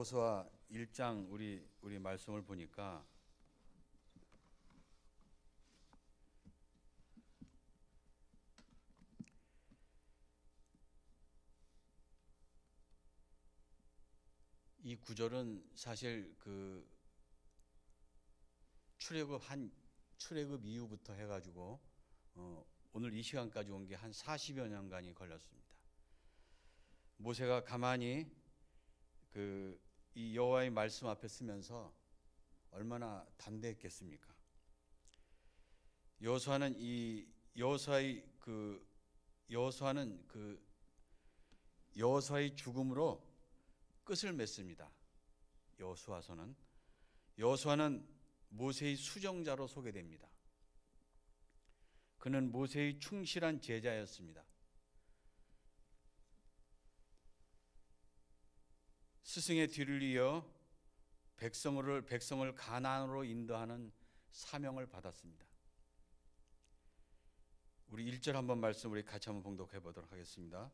여호수아 1장 우리 말씀을 보니까 이 구절은 사실 출애굽 이후부터 해가지고 오늘 이 시간까지 온 게 한 40여 년간이 걸렸습니다. 모세가 가만히 이 여호와의 말씀 앞에 쓰면서 얼마나 담대했겠습니까? 여호수아는 여호수아의 죽음으로 끝을 맺습니다. 여호수아는 모세의 수정자로 소개됩니다. 그는 모세의 충실한 제자였습니다. 스승의 뒤를 이어 백성을 가나안으로 인도하는 사명을 받았습니다. 우리 1절 한번 말씀 우리 같이 한번 봉독해 보도록 하겠습니다.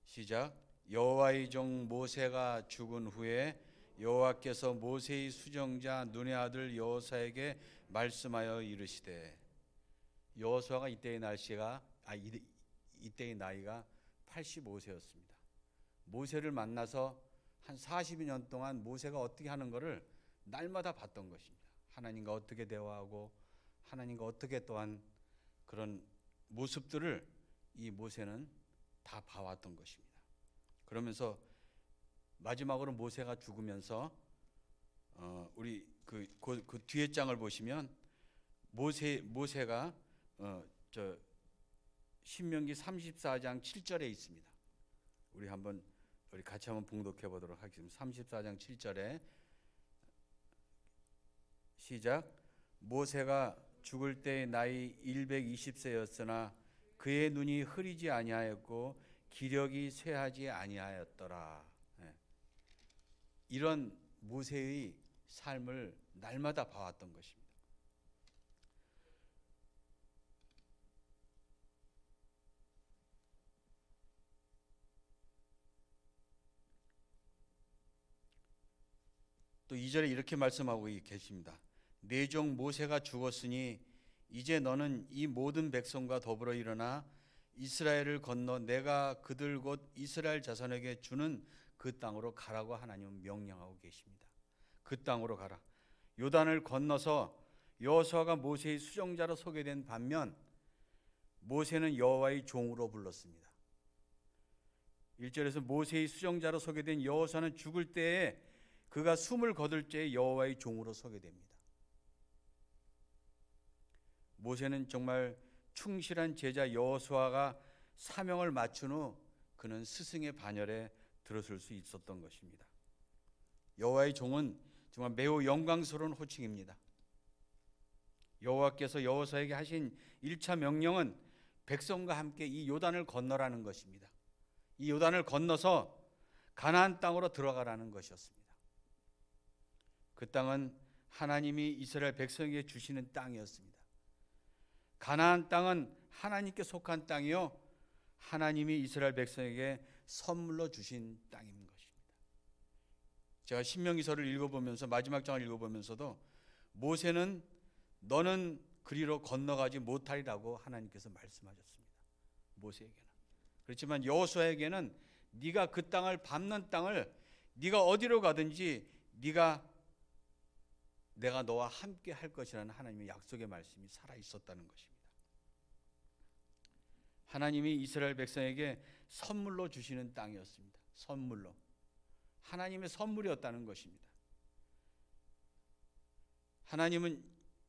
시작. 여호와의 종 모세가 죽은 후에 여호와께서 모세의 수정자 눈의 아들 여호수아에게 말씀하여 이르시되. 여호수아가 이때의 나이가 85세였습니다. 모세를 만나서 한 40년 동안 모세가 어떻게 하는 것을 날마다 봤던 것입니다. 하나님과 어떻게 대화하고 하나님과 어떻게 또한 그런 모습들을 이 모세는 다 봐왔던 것입니다. 그러면서 마지막으로 모세가 죽으면서 우리 그 뒤에 장을 보시면 모세가 신명기 34장 7절에 있습니다. 우리 같이 한번 봉독해 보도록 하겠습니다. 34장 7절에 시작. 모세가 죽을 때의 나이 120세였으나 그의 눈이 흐리지 아니하였고 기력이 쇠하지 아니하였더라. 이런 모세의 삶을 날마다 봐왔던 것입니다. 또 2절에 이렇게 말씀하고 계십니다. 내 종 모세가 죽었으니 이제 너는 이 모든 백성과 더불어 일어나 이스라엘을 건너 내가 그들 곧 이스라엘 자손에게 주는 그 땅으로 가라고 하나님은 명령하고 계십니다. 그 땅으로 가라. 요단을 건너서 여호수아가 모세의 수정자로 소개된 반면 모세는 여호와의 종으로 불렀습니다. 1절에서 모세의 수정자로 소개된 여호수아는 죽을 때에 그가 숨을 거둘 때에 여호와의 종으로 소개됩니다. 모세는 정말 충실한 제자 여호수아가 사명을 마친 후 그는 스승의 반열에 들어설 수 있었던 것입니다. 여호와의 종은 정말 매우 영광스러운 호칭입니다. 여호와께서 여호수아에게 하신 1차 명령은 백성과 함께 이 요단을 건너라는 것입니다. 이 요단을 건너서 가나안 땅으로 들어가라는 것이었습니다. 그 땅은 하나님이 이스라엘 백성에게 주시는 땅이었습니다. 가나안 땅은 하나님께 속한 땅이요 하나님이 이스라엘 백성에게 선물로 주신 땅인 것입니다. 제가 신명기서를 읽어보면서 마지막 장을 읽어보면서도 모세는 너는 그리로 건너가지 못하리라고 하나님께서 말씀하셨습니다. 모세에게는. 그렇지만 여호수아에게는 네가 그 땅을 밟는 땅을 네가 어디로 가든지 내가 너와 함께 할 것이라는 하나님의 약속의 말씀이 살아 있었다는 것입니다. 하나님이 이스라엘 백성에게 선물로 주시는 땅이었습니다. 선물로. 하나님의 선물이었다는 것입니다. 하나님은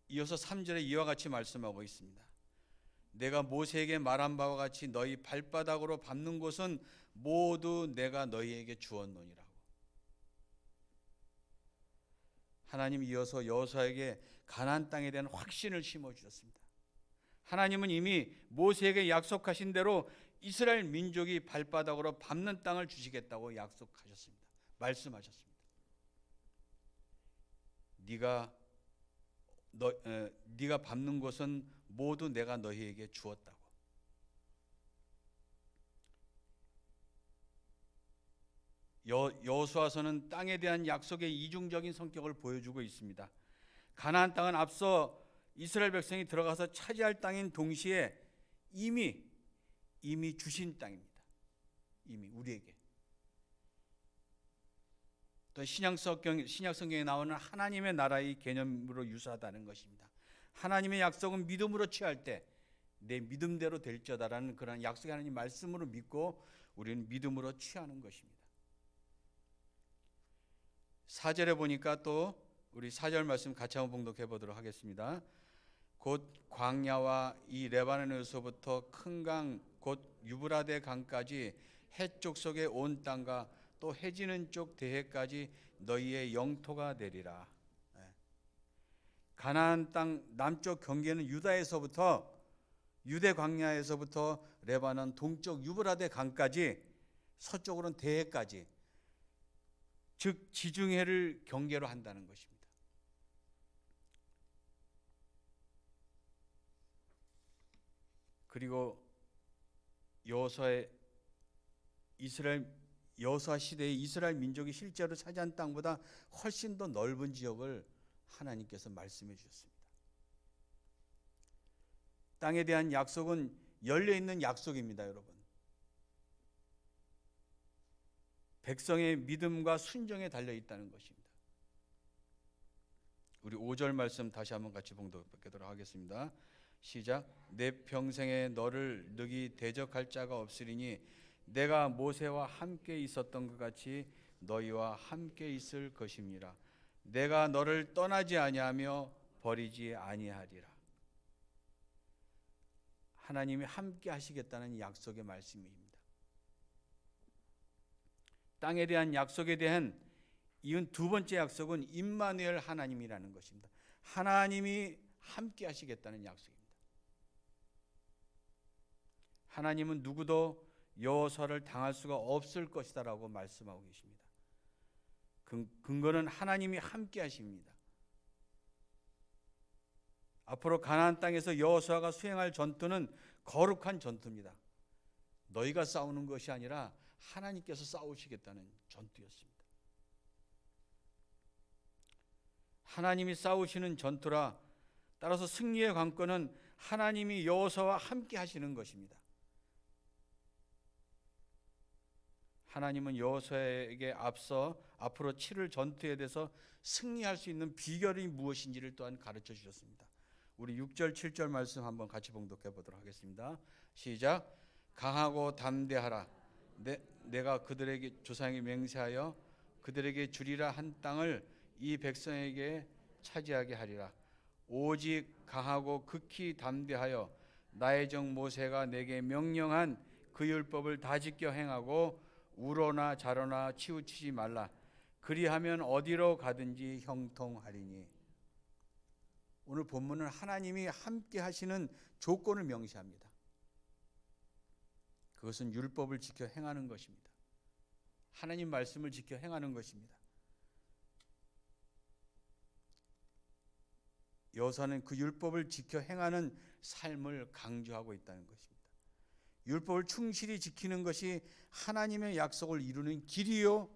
이어서 3절에 이와 같이 말씀하고 있습니다. 내가 모세에게 말한 바와 같이 너희 발바닥으로 밟는 곳은 모두 내가 너희에게 주었노니라고. 하나님이 이어서 여호수아에게 가나안 땅에 대한 확신을 심어주셨습니다. 하나님은 이미 모세에게 약속하신 대로 이스라엘 민족이 발바닥으로 밟는 땅을 주시겠다고 약속하셨습니다. 말씀하셨습니다. 네가 밟는 곳은 모두 내가 너희에게 주었다고. 여호수아서는 땅에 대한 약속의 이중적인 성격을 보여주고 있습니다. 가나안 땅은 앞서 이스라엘 백성이 들어가서 차지할 땅인 동시에 이미 주신 땅입니다. 이미 우리에게. 또 신약 성경에 나오는 하나님의 나라의 개념으로 유사하다는 것입니다. 하나님의 약속은 믿음으로 취할 때 내 믿음대로 될지어다라는 그런 약속의 하나님 말씀으로 믿고 우리는 믿음으로 취하는 것입니다. 4절에 보니까 또 우리 4절 말씀 같이 한번 봉독해 보도록 하겠습니다. 곧 광야와 이 레바논에서부터 큰 강 곧 유브라데 강까지 해쪽 속의 온 땅과 또 해지는 쪽 대해까지 너희의 영토가 되리라. 가나안 땅 남쪽 경계는 유대 광야에서부터 레바논 동쪽 유브라데 강까지 서쪽으로는 대해까지, 즉 지중해를 경계로 한다는 것입니다. 그리고 여호수아 시대의 이스라엘 민족이 실제로 차지한 땅보다 훨씬 더 넓은 지역을 하나님께서 말씀해 주셨습니다. 땅에 대한 약속은 열려있는 약속입니다, 여러분. 백성의 믿음과 순종에 달려있다는 것입니다. 우리 5절 말씀 다시 한번 같이 봉독하도록 하겠습니다. 시작. 내 평생에 너를 능히 대적할 자가 없으리니 내가 모세와 함께 있었던 것 같이 너희와 함께 있을 것임이라. 내가 너를 떠나지 아니하며 버리지 아니하리라. 하나님이 함께 하시겠다는 약속의 말씀입니다. 땅에 대한 약속에 대한 이은 두 번째 약속은 임마누엘 하나님이라는 것입니다. 하나님이 함께 하시겠다는 약속입니다. 하나님은 누구도 여호수아를 당할 수가 없을 것이다라고 말씀하고 계십니다. 근거는 하나님이 함께 하십니다. 앞으로 가나안 땅에서 여호수아가 수행할 전투는 거룩한 전투입니다. 너희가 싸우는 것이 아니라 하나님께서 싸우시겠다는 전투였습니다. 하나님이 싸우시는 전투라 따라서 승리의 관건은 하나님이 여호수아와 함께 하시는 것입니다. 하나님은 여호수아에게 앞서 앞으로 치를 전투에 대해서 승리할 수 있는 비결이 무엇인지를 또한 가르쳐 주셨습니다. 우리 6절 7절 말씀 한번 같이 봉독해 보도록 하겠습니다. 시작. 강하고 담대하라. 내가 그들에게 조상에게 맹세하여 그들에게 주리라 한 땅을 이 백성에게 차지하게 하리라. 오직 강하고 극히 담대하여 나의 종 모세가 내게 명령한 그 율법을 다 지켜 행하고 우로나 자로나 치우치지 말라. 그리하면 어디로 가든지 형통하리니. 오늘 본문은 하나님이 함께 하시는 조건을 명시합니다. 그것은 율법을 지켜 행하는 것입니다. 하나님 말씀을 지켜 행하는 것입니다. 여호수아는 그 율법을 지켜 행하는 삶을 강조하고 있다는 것입니다. 율법을 충실히 지키는 것이 하나님의 약속을 이루는 길이요,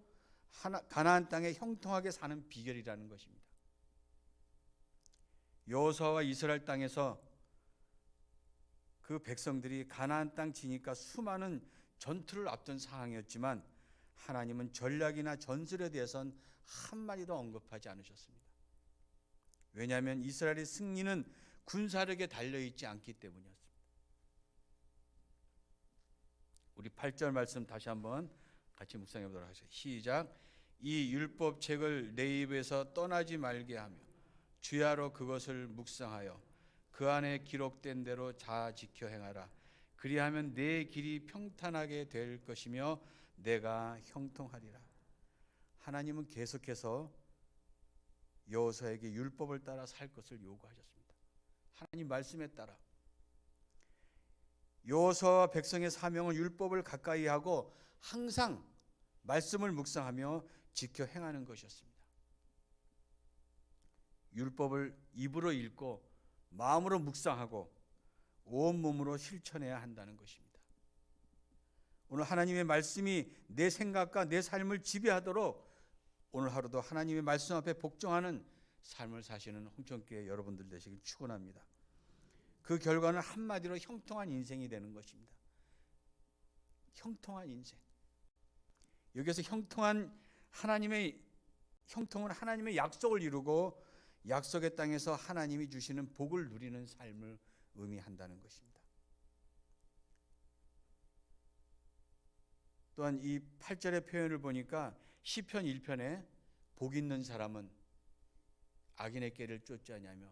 가나안 땅에 형통하게 사는 비결이라는 것입니다. 여호수아와 이스라엘 땅에서 그 백성들이 가나안 땅 지니까 수많은 전투를 앞둔 상황이었지만 하나님은 전략이나 전술에 대해서는 한마디도 언급하지 않으셨습니다. 왜냐하면 이스라엘의 승리는 군사력에 달려있지 않기 때문이었습니다. 우리 8절 말씀 다시 한번 같이 묵상해 보도록 하겠습니다. 시작. 이 율법책을 내 입에서 떠나지 말게 하며 주야로 그것을 묵상하여 그 안에 기록된 대로 잘 지켜 행하라. 그리하면 내 길이 평탄하게 될 것이며 내가 형통하리라. 하나님은 계속해서 여호수아에게 율법을 따라 살 것을 요구하셨습니다. 하나님 말씀에 따라. 여호수아와 백성의 사명은 율법을 가까이 하고 항상 말씀을 묵상하며 지켜 행하는 것이었습니다. 율법을 입으로 읽고 마음으로 묵상하고 온몸으로 실천해야 한다는 것입니다. 오늘 하나님의 말씀이 내 생각과 내 삶을 지배하도록 오늘 하루도 하나님의 말씀 앞에 복종하는 삶을 사시는 홍천교회 여러분들 되시길 축원합니다. 그 결과는 한마디로 형통한 인생이 되는 것입니다. 형통한 인생. 여기서 형통은 하나님의 약속을 이루고 약속의 땅에서 하나님이 주시는 복을 누리는 삶을 의미한다는 것입니다. 또한 이 8절의 표현을 보니까 시편 1편에 복 있는 사람은 악인의 길을 쫓지 아니하며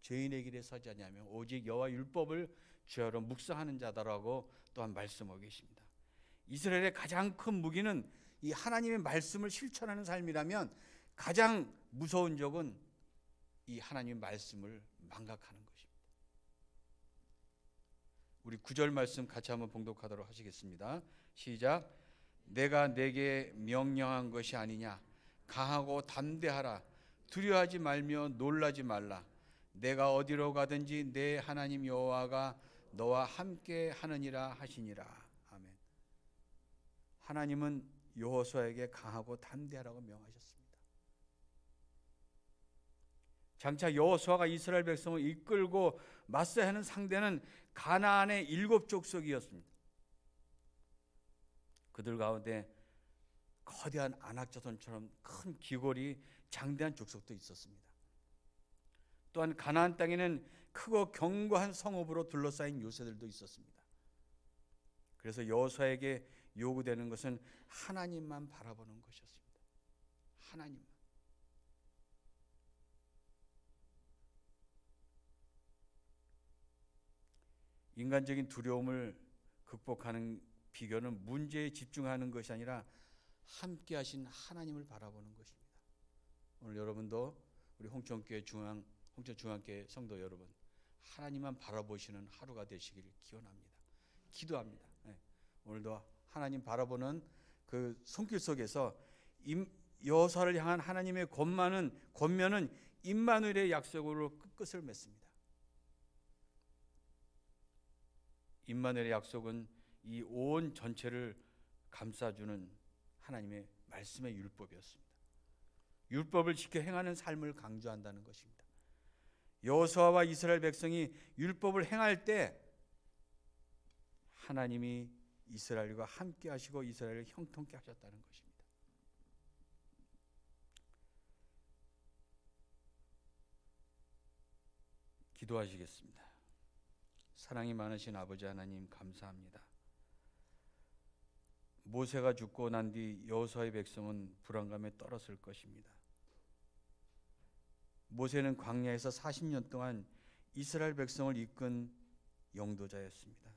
죄인의 길에 서지 아니하며 오직 여호와 율법을 주야로 묵상하는 자다라고 또한 말씀하고 계십니다. 이스라엘의 가장 큰 무기는 이 하나님의 말씀을 실천하는 삶이라면 가장 무서운 적은 이 하나님의 말씀을 망각하는 것입니다. 우리 9절 말씀 같이 한번 봉독하도록 하시겠습니다. 시작. 내가 내게 명령한 것이 아니냐. 강하고 담대하라. 두려워하지 말며 놀라지 말라. 내가 어디로 가든지 내 하나님 여호와가 너와 함께 하느니라 하시니라. 아멘. 하나님은 여호수아에게 강하고 담대하라고 명하셨습니다. 장차 여호수아가 이스라엘 백성을 이끌고 맞서야 하는 상대는 가나안의 7족속이었습니다. 그들 가운데 거대한 안악자손처럼 큰 기골이 장대한 족속도 있었습니다. 또한 가나안 땅에는 크고 견고한 성읍으로 둘러싸인 요새들도 있었습니다. 그래서 여호수아에게 요구되는 것은 하나님만 바라보는 것이었습니다. 하나님만. 인간적인 두려움을 극복하는 비결은 문제에 집중하는 것이 아니라 함께 하신 하나님을 바라보는 것입니다. 오늘 여러분도 우리 홍천교회 홍천중앙교회 성도 여러분, 하나님만 바라보시는 하루가 되시기를 기원합니다. 기도합니다. 네. 오늘도 하나님 바라보는 그 손길 속에서 여호수아를 향한 하나님의 권면은 임마누엘의 약속으로 끝을 맺습니다. 임마누엘의 약속은 이 온 전체를 감싸주는 하나님의 말씀의 율법이었습니다. 율법을 지켜 행하는 삶을 강조한다는 것입니다. 여호수아와 이스라엘 백성이 율법을 행할 때 하나님이 이스라엘과 함께 하시고 이스라엘을 형통케 하셨다는 것입니다. 기도하시겠습니다. 사랑이 많으신 아버지 하나님 감사합니다. 모세가 죽고 난 뒤 여호수아의 백성은 불안감에 떨었을 것입니다. 모세는 광야에서 40년 동안 이스라엘 백성을 이끈 영도자였습니다.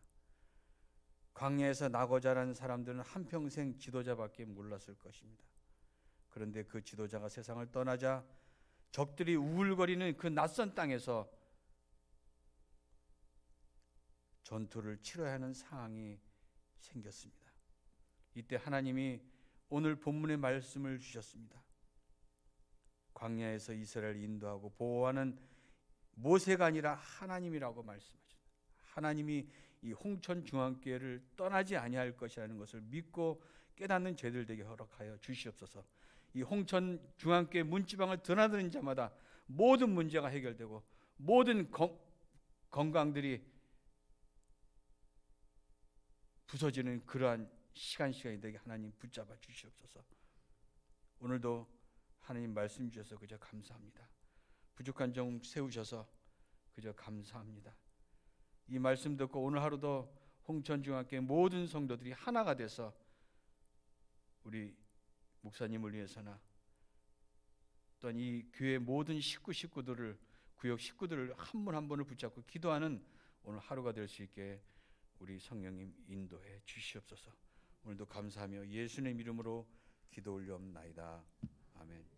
광야에서 나고 자란 사람들은 한평생 지도자밖에 몰랐을 것입니다. 그런데 그 지도자가 세상을 떠나자 적들이 우글거리는 그 낯선 땅에서 전투를 치러야 하는 상황이 생겼습니다. 이때 하나님이 오늘 본문의 말씀을 주셨습니다. 광야에서 이스라엘을 인도하고 보호하는 모세가 아니라 하나님이라고 말씀하셨습니다. 하나님이 이 홍천중앙교회를 떠나지 아니할 것이라는 것을 믿고 깨닫는 저희들 되게 허락하여 주시옵소서. 이 홍천중앙교회 문지방을 드나드는 자마다 모든 문제가 해결되고 모든 건강들이 부서지는 그러한 시간이 되게 하나님 붙잡아 주시옵소서. 오늘도 하나님 말씀 주셔서 그저 감사합니다. 부족한 점 세우셔서 그저 감사합니다. 이 말씀 듣고 오늘 하루도 홍천중앙교회 모든 성도들이 하나가 돼서 우리 목사님을 위해서나 또한 이 교회 모든 식구들을 구역 식구들을 한 분 한 분을 붙잡고 기도하는 오늘 하루가 될 수 있게 우리 성령님 인도해 주시옵소서. 오늘도 감사하며 예수님의 이름으로 기도 올려옵나이다. 아멘.